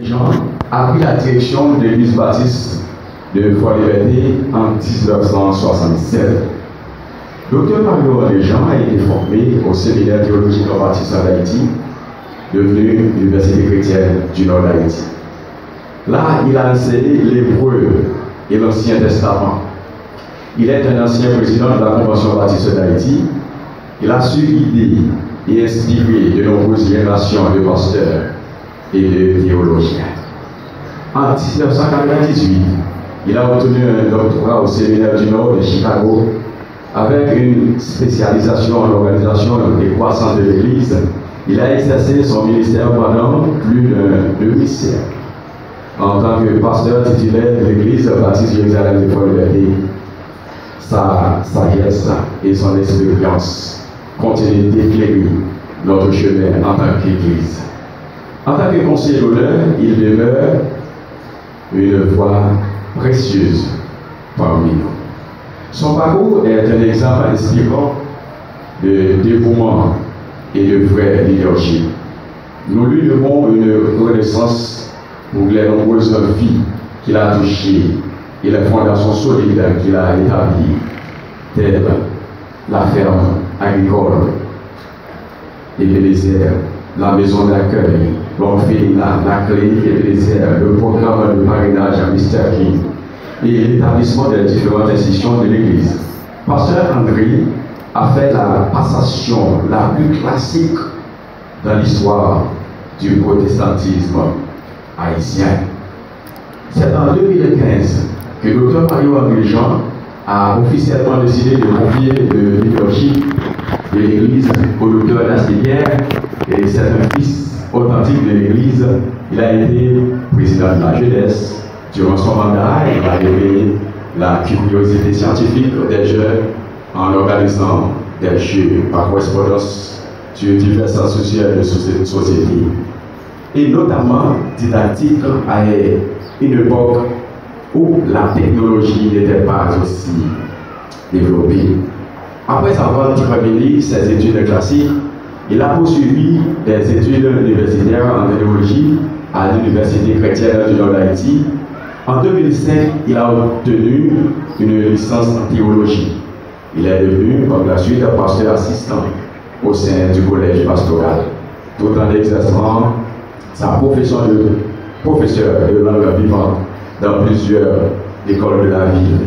Jean a pris la direction de l'église baptiste de Foi-Liberté en 1967. Dr Mario Jean a été formé au séminaire théologique baptiste d'Haïti, devenu l'Université chrétienne du Nord d'Haïti. Là, il a enseigné l'Hébreu et l'Ancien Testament. Il est un ancien président de la Convention baptiste d'Haïti. Il a su guider et inspirer de nombreuses générations de pasteurs et de théologiens. En 1998, il a obtenu un doctorat au séminaire du Nord de Chicago avec une spécialisation en organisation et croissance de l'Église. Il a exercé son ministère pendant plus d'un demi-siècle en tant que pasteur titulaire de l'Église baptiste Jérusalem de Foi-Liberté. Sa sagesse et son expérience continuent d'éclairer notre chemin en tant qu'Église. En tant que conseiller d'honneur, il demeure une voix précieuse parmi nous. Son parcours est un exemple inspirant de dévouement et de vraie leadership. Nous lui devons une reconnaissance pour les nombreuses vies qu'il a touchées et les fondations solides qu'il a établies, telles la ferme agricole, Ebenezer, la maison d'accueil, l'orphelinat, la clinique Ebenezer, le programme de parrainage à Mr. King et l'établissement des différentes institutions de l'Église. Pasteur André a fait la passation la plus classique dans l'histoire du protestantisme haïtien. C'est en 2015 que Dr Mario Jean a officiellement décidé de confier le leadership de l'Église au Dr Lastiguerre, et c'est un fils authentique de l'Église. Il a été président de la jeunesse. Durant son mandat, il a réveillé la curiosité scientifique des jeunes en organisant des jeux par correspondance sur diverses sociétés de société, et notamment didactique à une époque où la technologie n'était pas aussi développée. Après avoir terminé ses études classiques, il a poursuivi des études universitaires en théologie à l'Université chrétienne du Nord d'Haïti. En 2005, il a obtenu une licence en théologie. Il est devenu, par la suite, pasteur assistant au sein du collège pastoral, tout en exerçant sa profession de professeur de langue vivante dans plusieurs écoles de la ville.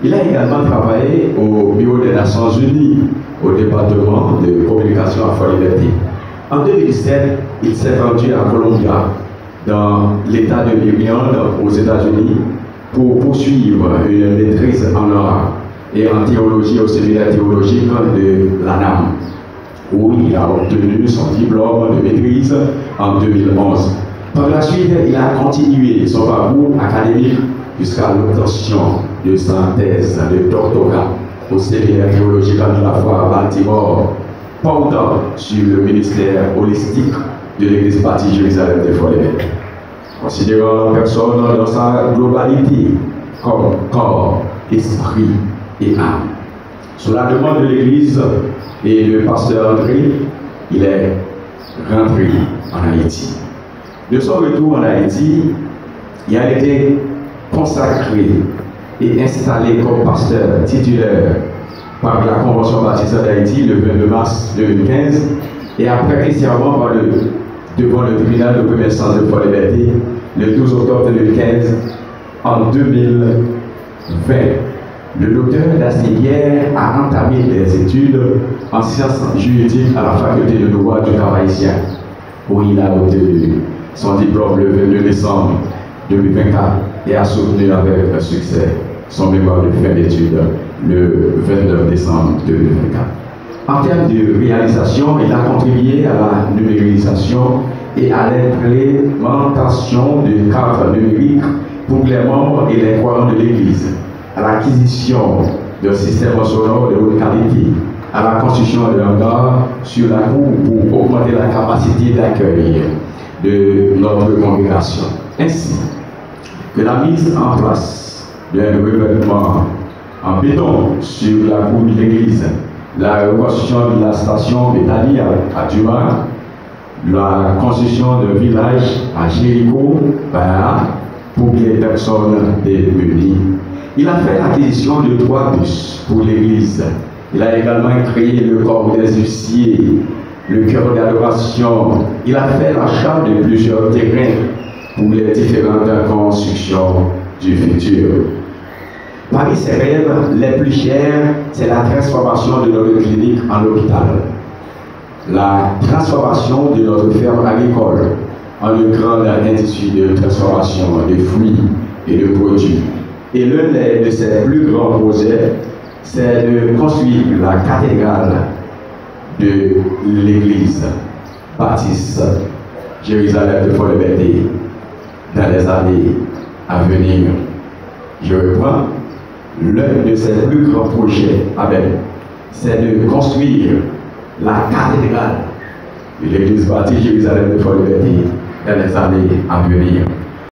Il a également travaillé au Bureau des Nations Unies, au département de communication à Foi-Liberté. En 2007, il s'est rendu à Columbia, dans l'État de Maryland, aux États-Unis, pour poursuivre une maîtrise en art et en théologie au séminaire théologique de l'ANAM, où il a obtenu son diplôme de maîtrise en 2011. Par la suite, il a continué son parcours académique jusqu'à l'obtention de sa thèse de doctorat au séminaire théologique de la foi à Baltimore, portant sur le ministère holistique de l'Église baptiste Jérusalem de Foi-Liberté, considérant la personne dans sa globalité comme corps, esprit et âme. Sous la demande de l'Église et le pasteur André, il est rentré en Haïti. De son retour en Haïti, il a été consacré et installé comme pasteur titulaire par la Convention baptiste d'Haïti le 22 mars 2015 et a prêté serment devant le tribunal de première instance de Foi-Liberté le 12 octobre 2015. En 2020, le docteur Lastiguerre a entamé des études en sciences juridiques à la faculté de droit du Cap-Haïtien, où il a obtenu son diplôme le 22 décembre 2024 et a soutenu avec succès son mémoire de fin d'études le 29 décembre 2024. En termes de réalisation, il a contribué à la numérisation et à l'implémentation de cadres numériques pour les membres et les croyants de l'Église, à l'acquisition d'un système sonore de haute qualité, à la construction d'un hangar sur la cour pour augmenter la capacité d'accueil de notre congrégation, ainsi que la mise en place d'un revêtement en béton sur la cour de l'église, la reconstruction de la station Béthanie à Dumas, la construction d'un village à Jéricho pour que les personnes démunies. Il a fait l'acquisition de 3 bus pour l'église. Il a également créé le corps des huissiers, le cœur d'adoration. Il a fait l'achat de plusieurs terrains pour les différentes constructions du futur. Parmi ses rêves les plus chers, c'est la transformation de notre clinique en hôpital, la transformation de notre ferme agricole en une grande industrie de transformation de fruits et de produits. Et l'un de ses plus grands projets, c'est de construire la cathédrale de l'église baptiste Jérusalem de Fort-Liberté dans les années à venir. Je reprends, l'un de ses plus grands projets, c'est de construire la cathédrale de l'église baptiste Jérusalem de Fort-Liberté dans les années à venir.